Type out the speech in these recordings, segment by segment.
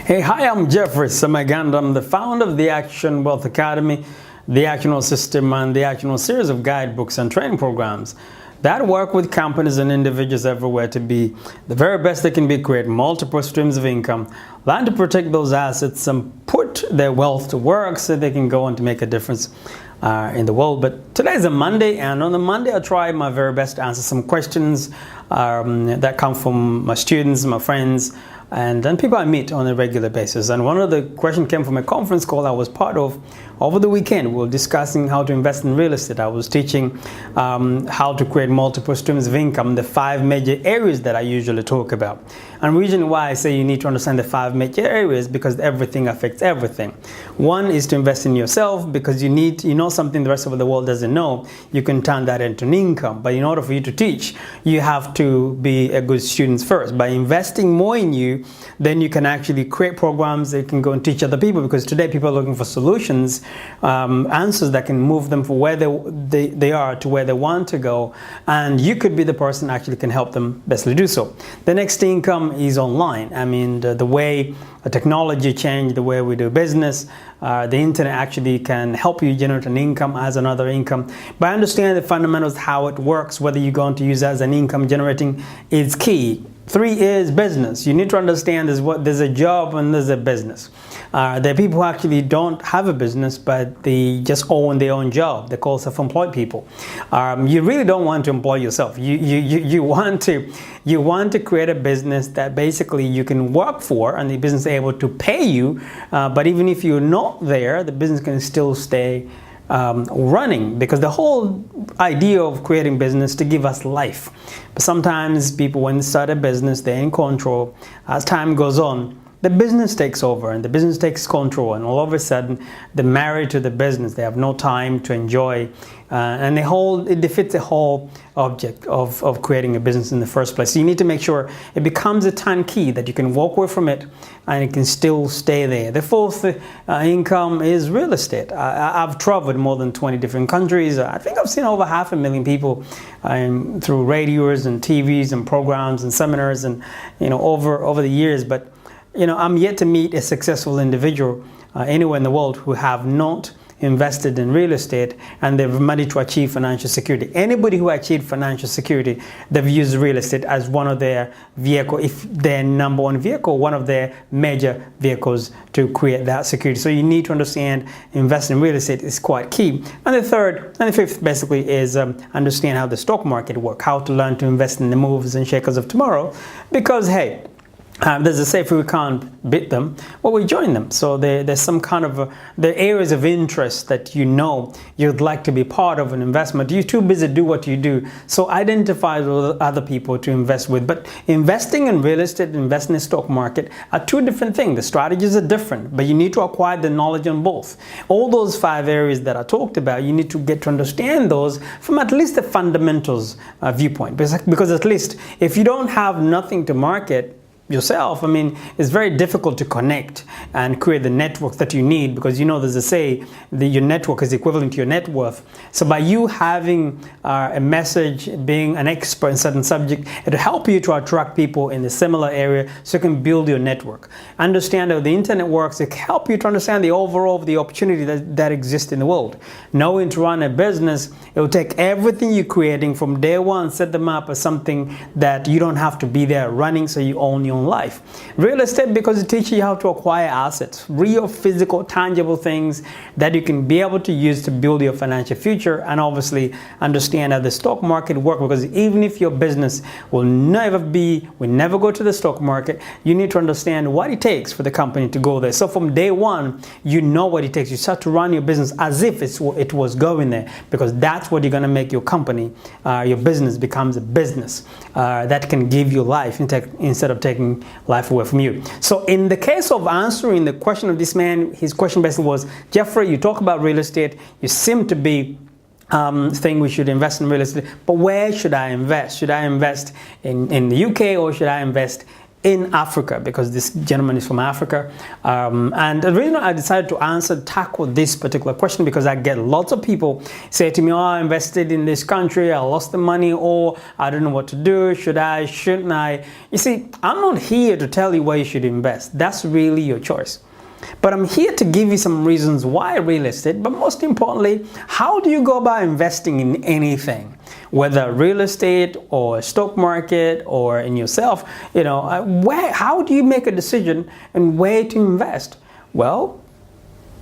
Hey, hi, I'm Jeffrey Samaganda. I'm the founder of the Action Wealth Academy, the Actionable System, and the Actionable series of guidebooks and training programs that work with companies and individuals everywhere to be the very best they can be, create multiple streams of income, learn to protect those assets, and put their wealth to work so they can go on to make a difference in the world. But today is a Monday, and on the Monday I try my very best to answer some questions that come from my students, my friends, and people I meet on a regular basis. And one of the questions came from a conference call I was part of over the weekend. We were discussing how to invest in real estate. I was teaching how to create multiple streams of income, the 5 major areas that I usually talk about. And the reason why I say you need to understand the 5 major areas because everything affects everything. One is to invest in yourself because you know something the rest of the world doesn't know. You can turn that into an income. But in order for you to teach, you have to be a good student first. By investing more in you, then you can actually create programs that can go and teach other people, because today people are looking for solutions, answers that can move them from where they are to where they want to go, and you could be the person that actually can help them bestly do so. The next income is online. I mean, the way technology changed the way we do business, the internet actually can help you generate an income as another income. But understand the fundamentals, how it works, whether you're going to use it as an income generating is key. 3 is business. You need to understand there's a job and there's a business. There are people who actually don't have a business, but they just own their own job. They call self-employed people. You really don't want to employ yourself. You want to create a business that basically you can work for, and the business is able to pay you. But even if you're not there, the business can still stay running, because the whole idea of creating business to give us life. But sometimes people, when they start a business, they're in control. As time goes on, the business takes over and the business takes control, and all of a sudden they're married to the business. They have no time to enjoy, and it defeats the whole object of creating a business in the first place. So you need to make sure it becomes a turnkey, that you can walk away from it and it can still stay there. The 4th income is real estate. I've traveled more than 20 different countries. I think I've seen over 500,000 people through radios and TVs and programs and seminars, and over the years. But I'm yet to meet a successful individual anywhere in the world who have not invested in real estate and they've managed to achieve financial security. Anybody who achieved financial security, they've used real estate as one of their vehicles, if their number one vehicle, one of their major vehicles to create that security. So you need to understand investing in real estate is quite key. And the 3rd and the 5th basically is understand how the stock market works, how to learn to invest in the moves and shakers of tomorrow, because hey, there's a say if we can't beat them, well, we join them. So there's some kind of the areas of interest that you'd like to be part of an investment. You're too busy to do what you do. So identify with other people to invest with. But investing in real estate, investing in the stock market are 2 different things. The strategies are different, but you need to acquire the knowledge on both. All those 5 areas that I talked about, you need to get to understand those from at least the fundamentals viewpoint. Because at least if you don't have nothing to market yourself, it's very difficult to connect and create the network that you need, because there's a say that your network is equivalent to your net worth. So by you having a message, being an expert in a certain subject, it'll help you to attract people in a similar area so you can build your network. Understand how the internet works. It can help you to understand the overall of the opportunity that exists in the world. Knowing to run a business, it will take everything you're creating from day one, set them up as something that you don't have to be there running, so you own your own life. Real estate, because it teaches you how to acquire assets, real physical tangible things that you can be able to use to build your financial future. And obviously understand how the stock market works, because even if your business will never go to the stock market, you need to understand what it takes for the company to go there. So from day one, you know what it takes. You start to run your business as if it was going there, because that's what you're going to make your company, your business becomes a business that can give you life instead of taking life away from you. So in the case of answering the question of this man, his question basically was, Jeffrey, you talk about real estate, you seem to be saying we should invest in real estate, but where should I invest? Should I invest in the UK, or should I invest in Africa, because this gentleman is from Africa. And the reason I decided to tackle this particular question, because I get lots of people say to me, oh, I invested in this country, I lost the money, or I don't know what to do, should I, shouldn't I? You see, I'm not here to tell you where you should invest. That's really your choice. But I'm here to give you some reasons why real estate, but most importantly, how do you go about investing in anything? Whether real estate or stock market or in yourself, how do you make a decision and where to invest? Well,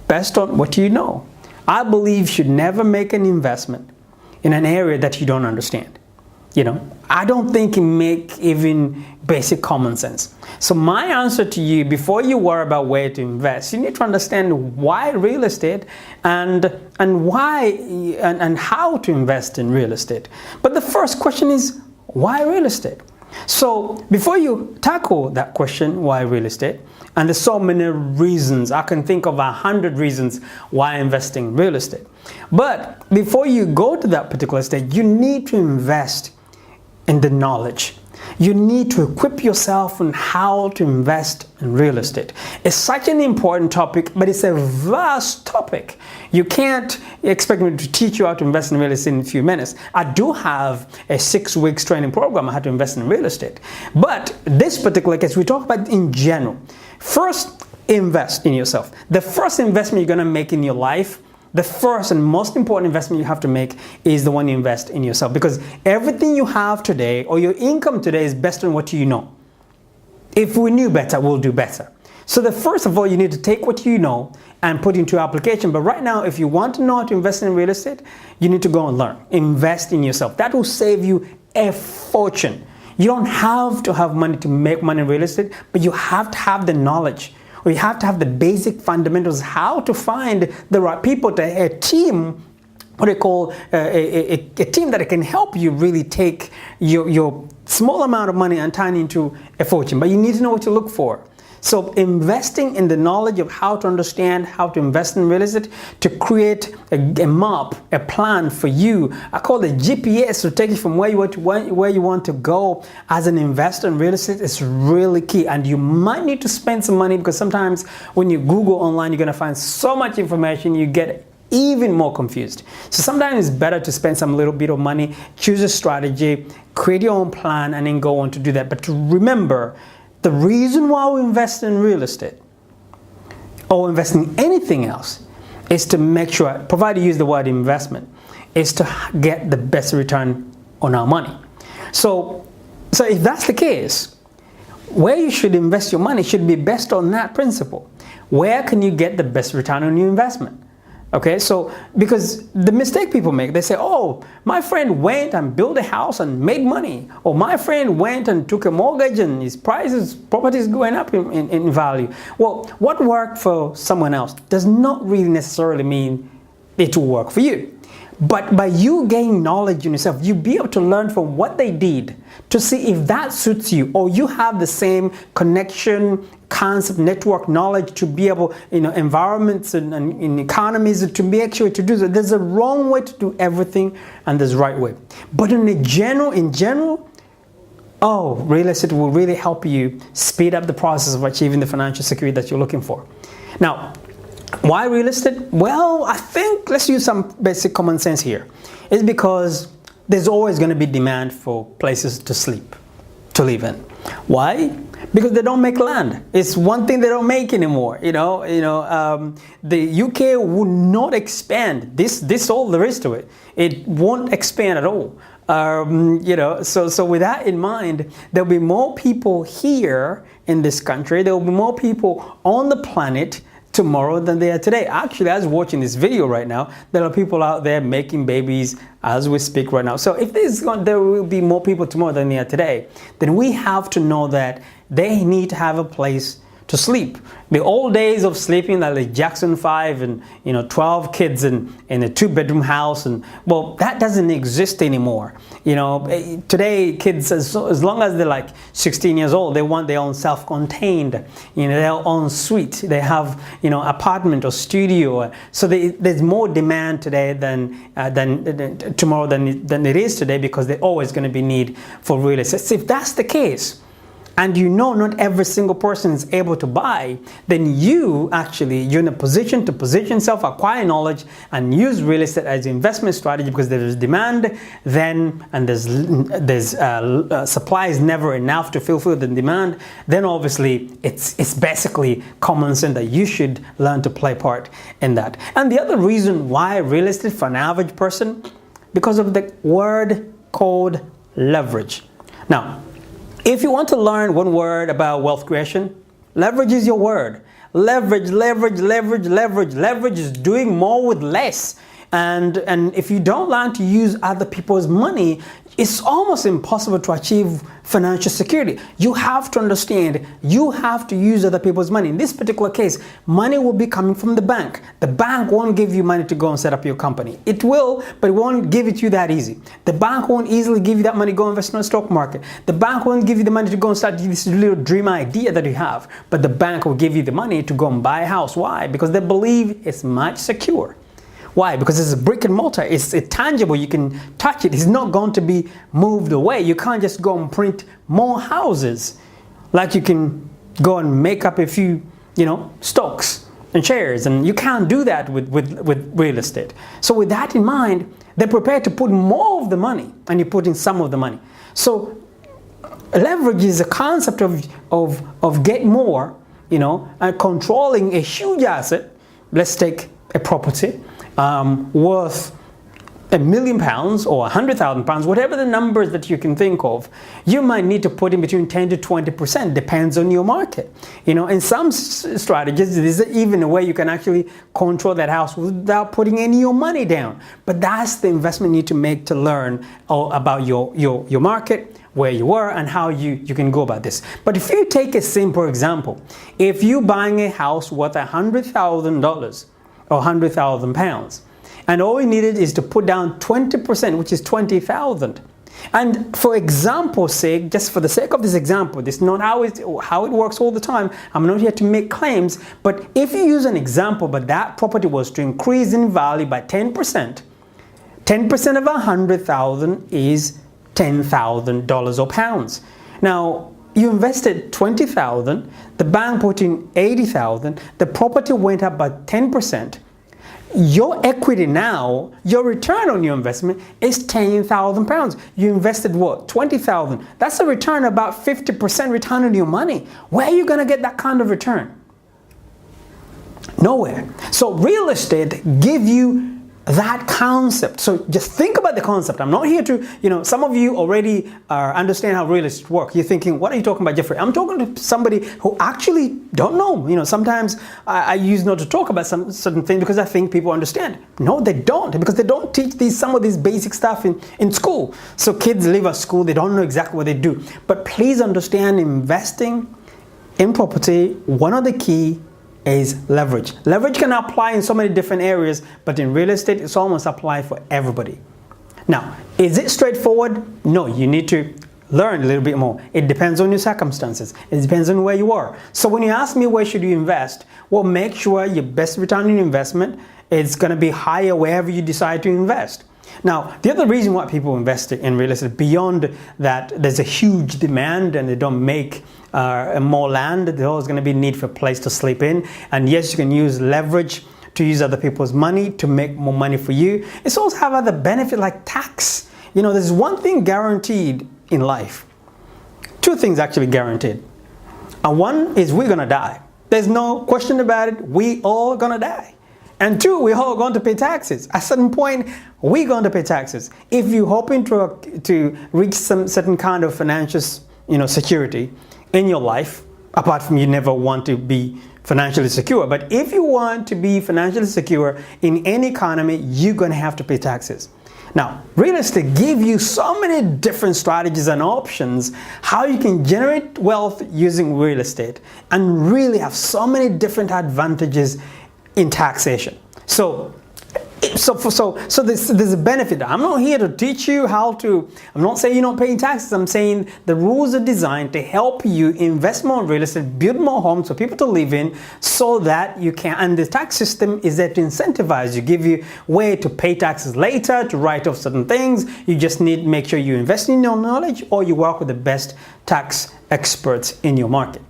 based on what you know. I believe you should never make an investment in an area that you don't understand. I don't think it make even basic common sense. So my answer to you, before you worry about where to invest, you need to understand why real estate and why and how to invest in real estate. But the first question is, why real estate? So before you tackle that question, why real estate, and there's so many reasons, I can think of 100 reasons why investing in real estate. But before you go to that particular stage, you need to invest in the knowledge. You need to equip yourself on how to invest in real estate. It's such an important topic, but it's a vast topic. You can't expect me to teach you how to invest in real estate in a few minutes. I do have a 6 weeks training program on how to invest in real estate. But this particular case, we talk about in general. First, invest in yourself. The first investment you're going to make in your life, the first and most important investment you have to make is the one you invest in yourself, because everything you have today or your income today is based on what you know. If we knew better, we'll do better. So first of all, you need to take what you know and put into application. But right now, if you want to know how to invest in real estate, you need to go and learn. Invest in yourself. That will save you a fortune. You don't have to have money to make money in real estate, but you have to have the knowledge. Or you have to have the basic fundamentals, how to find the right people, a team, what they call a team that can help you really take your small amount of money and turn it into a fortune. But you need to know what to look for. So investing in the knowledge of how to understand how to invest in real estate, to create a map, a plan for you. I call it GPS to take you from where you want to go as an investor in real estate is really key. And you might need to spend some money, because sometimes when you Google online, you're going to find so much information, you get even more confused. So sometimes it's better to spend some little bit of money, choose a strategy, create your own plan, and then go on to do that. But to remember, the reason why we invest in real estate or invest in anything else is to make sure, provided you use the word investment, is to get the best return on our money. So if that's the case, where you should invest your money should be based on that principle. Where can you get the best return on your investment? Okay, so because the mistake people make, they say, oh, my friend went and built a house and made money. Or my friend went and took a mortgage and his property is going up in value. Well, what worked for someone else does not really necessarily mean it will work for you. But by you gaining knowledge in yourself, you'll be able to learn from what they did to see if that suits you, or you have the same connection, concept, network knowledge to be able, environments and in economies to be actually to do that. There's a wrong way to do everything and there's a right way. But in general, real estate will really help you speed up the process of achieving the financial security that you're looking for. Now, why real estate? Well, I think let's use some basic common sense here. It's because there's always going to be demand for places to live in. Why? Because they don't make land. It's one thing they don't make anymore. The UK will not expand. This all there is to it. It won't expand at all. So with that in mind, there'll be more people here in this country. There will be more people on the planet tomorrow than they are today. Actually, as watching this video right now, there are people out there making babies as we speak right now. So if there will be more people tomorrow than there are today, then we have to know that they need to have a place to sleep. The old days of sleeping like Jackson 5 and 12 kids in a 2-bedroom house, and well, that doesn't exist anymore. Today kids, as long as they're like 16 years old, they want their own self-contained, their own suite. They have apartment or studio. So there's more demand today than tomorrow than it is today, because there's always going to be need for real estate. So if that's the case, and you know not every single person is able to buy, then you're in a position to position yourself, acquire knowledge, and use real estate as an investment strategy, because there is demand then, and there's supply is never enough to fulfill the demand. Then obviously it's basically common sense that you should learn to play part in that. And the other reason why real estate for an average person, because of the word called leverage. Now, if you want to learn one word about wealth creation, leverage is your word. Leverage, leverage, leverage, leverage. Leverage is doing more with less. And if you don't learn to use other people's money, it's almost impossible to achieve financial security. You have to understand, you have to use other people's money. In this particular case, money will be coming from the bank. The bank won't give you money to go and set up your company. It will, but it won't give it to you that easy. The bank won't easily give you that money to go invest in the stock market. The bank won't give you the money to go and start this little dream idea that you have. But the bank will give you the money to go and buy a house. Why? Because they believe it's much secure. Why? Because it's a brick and mortar. It's tangible. You can touch it. It's not going to be moved away. You can't just go and print more houses like you can go and make up a few, stocks and shares. And you can't do that with real estate. So with that in mind, they're prepared to put more of the money, and you put in some of the money. So leverage is a concept of get more, and controlling a huge asset. Let's take a property worth £1 million or £100,000, whatever the numbers that you can think of. You might need to put in between 10 to 20%, depends on your market. In some strategies, there's even a way you can actually control that house without putting any of your money down. But that's the investment you need to make to learn about your market, where you are, and how you can go about this. But if you take a simple example, if you're buying a house worth $100,000 or £100,000, and all you needed is to put down 20%, which is 20,000. And for example's sake, just for the sake of this example, this is not how it works all the time. I'm not here to make claims, but if you use an example, but that property was to increase in value by 10%, 10% of 100,000 is $10,000 or pounds. Now, you invested 20,000, the bank put in 80,000, the property went up by 10%. Your equity now, your return on your investment is £10,000. You invested what? 20,000. That's a return about 50% return on your money. Where are you going to get that kind of return? Nowhere. So real estate give you that concept. So just think about the concept. I'm not here to, some of you already understand how real estate works. You're thinking, what are you talking about, Jeffrey? I'm talking to somebody who actually don't know. Sometimes I use not to talk about some certain things because I think people understand. No, they don't, because they don't teach some of these basic stuff in school. So kids leave our school, they don't know exactly what they do. But please understand, investing in property, one of the key is leverage. Leverage can apply in so many different areas, but in real estate, it's almost applied for everybody. Now, is it straightforward? No, you need to learn a little bit more. It depends on your circumstances. It depends on where you are. So when you ask me where should you invest, well, make sure your best return on investment is going to be higher wherever you decide to invest. Now, the other reason why people invest in real estate, beyond that there's a huge demand and they don't make more land, there's always going to be need for a place to sleep in. And yes, you can use leverage to use other people's money to make more money for you. It's also have other benefits like tax. There's one thing guaranteed in life. Two things actually guaranteed. And one is we're going to die. There's no question about it. We all going to die. And two, we're all going to pay taxes. At a certain point, we're going to pay taxes. If you're hoping to reach some certain kind of financial, security in your life, apart from you never want to be financially secure, but if you want to be financially secure in any economy, you're going to have to pay taxes. Now, real estate gives you so many different strategies and options how you can generate wealth using real estate and really have so many different advantages in taxation. So So there's a benefit. I'm not here to teach you how to, I'm not saying you're not paying taxes. I'm saying the rules are designed to help you invest more in real estate, build more homes for people to live in so that you can, and the tax system is there to incentivize you, give you way to pay taxes later, to write off certain things. You just need to make sure you invest in your knowledge or you work with the best tax experts in your market.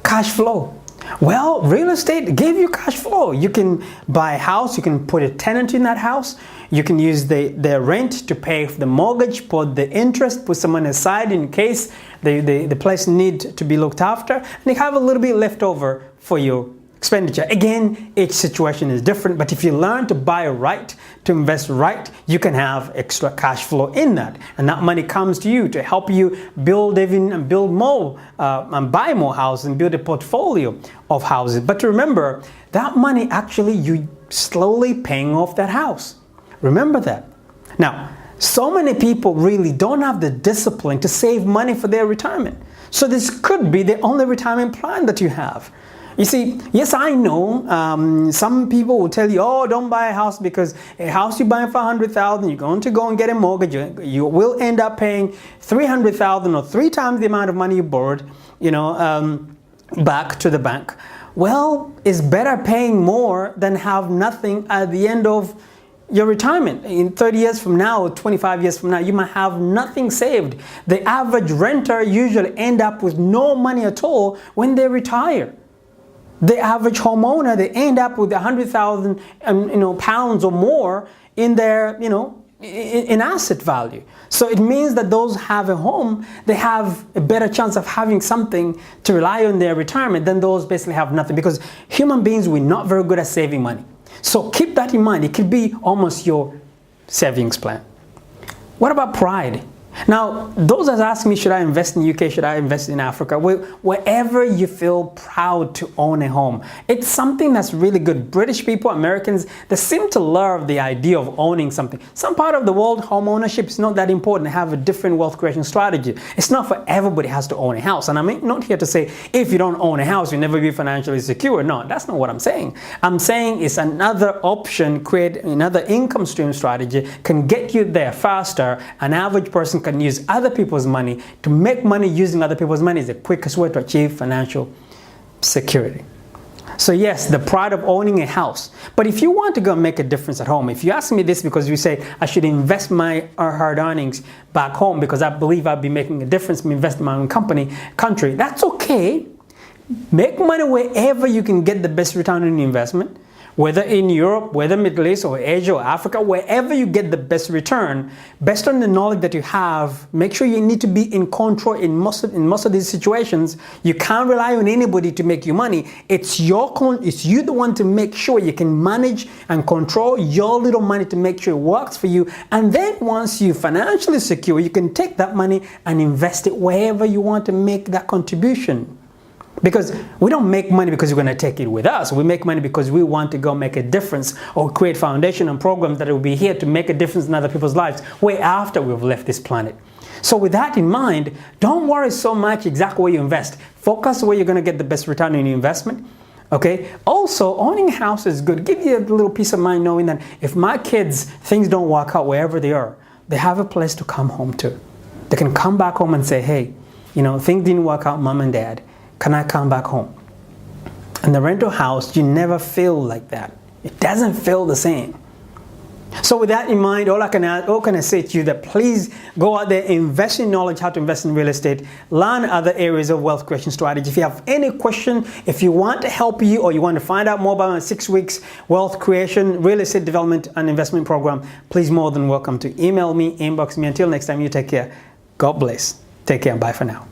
Cash flow. Well, real estate gave you cash flow. You can buy a house, you can put a tenant in that house, you can use the rent to pay for the mortgage, put the interest, put some money aside in case the place need to be looked after, and you have a little bit left over for your expenditure. Again, each situation is different, but if you learn to buy right, to invest right, you can have extra cash flow in that, and that money comes to you to help you build even and build more and buy more houses and build a portfolio of houses. But remember, that money actually you slowly paying off that house. Remember that. Now, so many people really don't have the discipline to save money for their retirement. So this could be the only retirement plan that you have. You see, yes, I know some people will tell you, oh, don't buy a house because a house you buy for $100,000, you're going to go and get a mortgage. You will end up paying $300,000 or 3 times the amount of money you borrowed, back to the bank. Well, it's better paying more than have nothing at the end of your retirement. In 30 years from now or 25 years from now, you might have nothing saved. The average renter usually end up with no money at all when they retire. The average homeowner, they end up with 100,000 pounds or more in their in asset value. So it means that those who have a home, they have a better chance of having something to rely on their retirement than those basically have nothing, because human beings, we're not very good at saving money. So keep that in mind. It could be almost your savings plan. What about pride? Now, those that ask me, should I invest in the UK, should I invest in Africa? Wherever you feel proud to own a home. It's something that's really good. British people, Americans, they seem to love the idea of owning something. Some part of the world, home ownership is not that important. They have a different wealth creation strategy. It's not for everybody has to own a house. And I'm not here to say, if you don't own a house, you'll never be financially secure. No, that's not what I'm saying. I'm saying it's another option, create another income stream strategy, can get you there faster. An average person can use other people's money. To make money using other people's money is the quickest way to achieve financial security. So yes, the pride of owning a house. But if you want to go and make a difference at home, if you ask me this because you say I should invest my hard earnings back home because I believe I'll be making a difference, invest in my own country, that's okay. Make money wherever you can get the best return on your investment. Whether in Europe, whether Middle East or Asia or Africa, wherever you get the best return, based on the knowledge that you have, make sure you need to be in control in most of these situations. You can't rely on anybody to make you money. It's you the one to make sure you can manage and control your little money to make sure it works for you. And then once you're financially secure, you can take that money and invest it wherever you want to make that contribution. Because we don't make money because we're going to take it with us. We make money because we want to go make a difference or create foundation and programs that will be here to make a difference in other people's lives way after we've left this planet. So with that in mind, don't worry so much exactly where you invest. Focus where you're going to get the best return on your investment. Okay. Also, owning a house is good. Give you a little peace of mind knowing that if my kids, things don't work out wherever they are, they have a place to come home to. They can come back home and say, hey, things didn't work out, mom and dad. Can I come back home? In the rental house, you never feel like that. It doesn't feel the same. So with that in mind, all can I say to you that please go out there, invest in knowledge, how to invest in real estate, learn other areas of wealth creation strategy. If you have any question, if you want to help you or you want to find out more about my 6 weeks wealth creation, real estate development and investment program, please more than welcome to email me, inbox me. Until next time, you take care. God bless. Take care. Bye for now.